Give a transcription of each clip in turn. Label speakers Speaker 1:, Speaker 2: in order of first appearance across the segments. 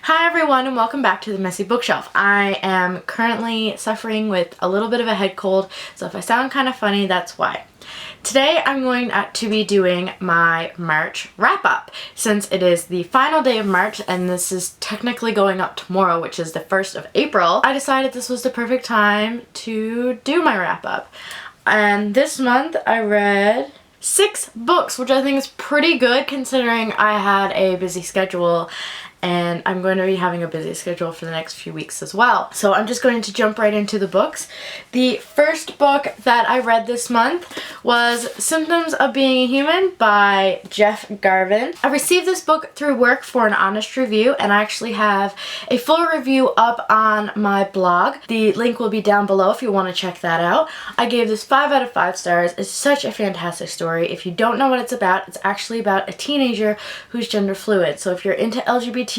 Speaker 1: Hi everyone and welcome back to the Messy Bookshelf. I am currently suffering with a little bit of a head cold, so if I sound kind of funny, that's why. Today I'm going to be doing my March wrap-up, since it is the final day of March and this is technically going up tomorrow, which is the 1st of April. I decided this was the perfect time to do my wrap-up. And this month I read 6 books, which I think is pretty good considering I had a busy schedule, and I'm going to be having a busy schedule for the next few weeks as well. So I'm just going to jump right into the books. The first book that I read this month was Symptoms of Being a Human by Jeff Garvin. I received this book through work for an honest review, and I actually have a full review up on my blog. The link will be down below if you want to check that out. I gave this 5 out of 5 stars. It's such a fantastic story. If you don't know what it's actually about a teenager who's gender fluid. So if you're into LGBTQ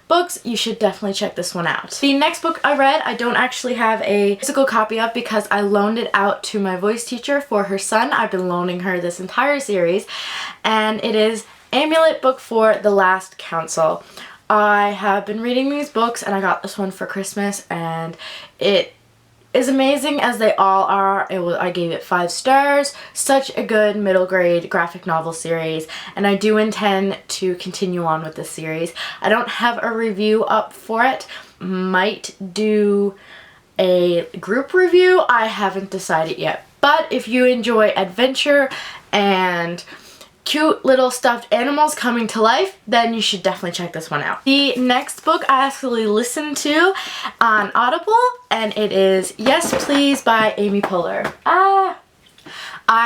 Speaker 1: books, you should definitely check this one out. The next book I read, I don't actually have a physical copy of because I loaned it out to my voice teacher for her son. I've been loaning her this entire series, and it is Amulet book 4, The Last Council. I have been reading these books and I got this one for Christmas, and it is amazing as they all are. I gave it 5 stars. Such a good middle grade graphic novel series, and I do intend to continue on with this series. I don't have a review up for it. Might do a group review. I haven't decided yet. But if you enjoy adventure and cute little stuffed animals coming to life, then you should definitely check this one out. The next book I actually listened to on Audible, and it is Yes Please by Amy Poehler. I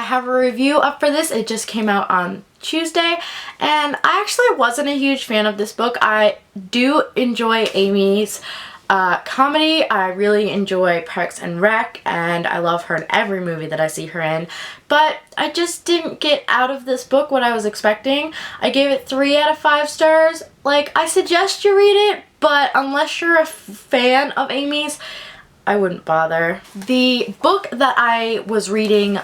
Speaker 1: have a review up for this. It just came out on Tuesday, and I actually wasn't a huge fan of this book. I do enjoy Amy's comedy. I really enjoy Parks and Rec, and I love her in every movie that I see her in, but I just didn't get out of this book what I was expecting. I gave it 3 out of 5 stars. Like, I suggest you read it, but unless you're a fan of Amy's, I wouldn't bother. The book that I was reading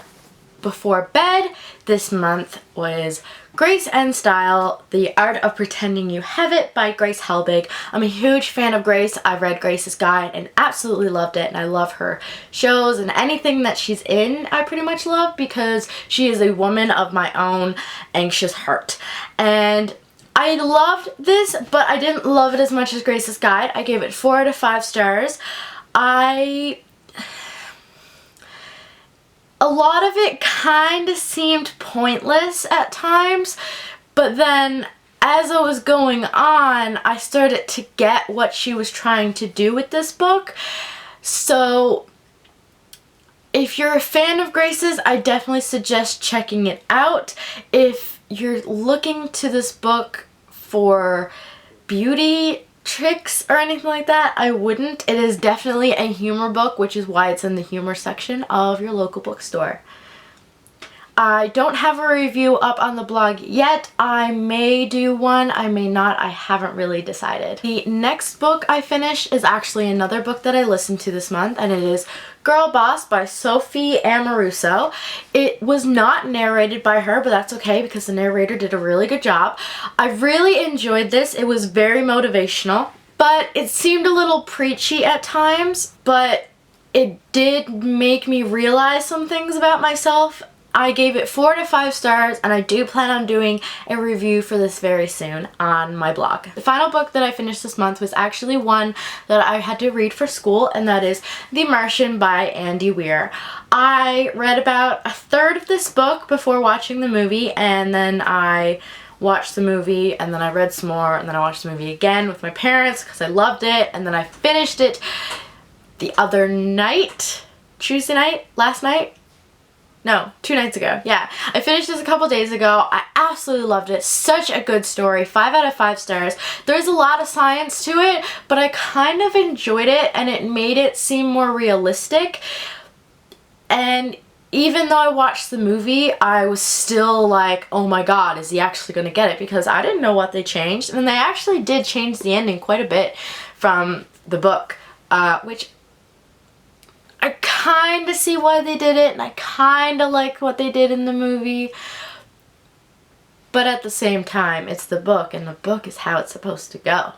Speaker 1: before bed this month was Grace and Style, The Art of Pretending You Have It by Grace Helbig. I'm a huge fan of Grace. I've read Grace's Guide and absolutely loved it, and I love her shows and anything that she's in I pretty much love because she is a woman of my own anxious heart. And I loved this, but I didn't love it as much as Grace's Guide. I gave it 4 out of 5 stars. A lot of it kind of seemed pointless at times, but then as I was going on, I started to get what she was trying to do with this book. So if you're a fan of Grace's, I definitely suggest checking it out. If you're looking to this book for beauty tricks or anything like that, I wouldn't. It is definitely a humor book, which is why it's in the humor section of your local bookstore. I don't have a review up on the blog yet. I may do one, I may not. I haven't really decided. The next book I finished is actually another book that I listened to this month, and it is Girl Boss by Sophie Amoruso. It was not narrated by her, but that's okay because the narrator did a really good job. I really enjoyed this. It was very motivational, but it seemed a little preachy at times, but it did make me realize some things about myself. I gave it 4 to 5 stars, and I do plan on doing a review for this very soon on my blog. The final book that I finished this month was actually one that I had to read for school, and that is The Martian by Andy Weir. I read about 1/3 of this book before watching the movie, and then I watched the movie, and then I read some more, and then I watched the movie again with my parents because I loved it, and then I finished it the other night, Tuesday night, last night? No, 2 nights ago. Yeah, I finished this a couple days ago. I absolutely loved it. Such a good story. 5 out of 5 stars. There's a lot of science to it, but I kind of enjoyed it, and it made it seem more realistic. And even though I watched the movie, I was still like, oh my god, is he actually going to get it? Because I didn't know what they changed. And they actually did change the ending quite a bit from the book, which I kind of see why they did it, and I kind of like what they did in the movie, but at the same time, it's the book, and the book is how it's supposed to go.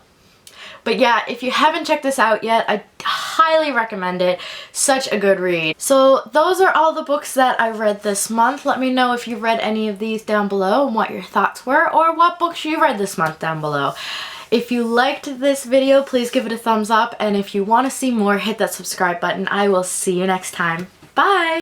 Speaker 1: But yeah, if you haven't checked this out yet, I highly recommend it. Such a good read. So those are all the books that I read this month. Let me know if you read any of these down below and what your thoughts were, or what books you read this month down below. If you liked this video, please give it a thumbs up, and if you want to see more, hit that subscribe button. I will see you next time. Bye!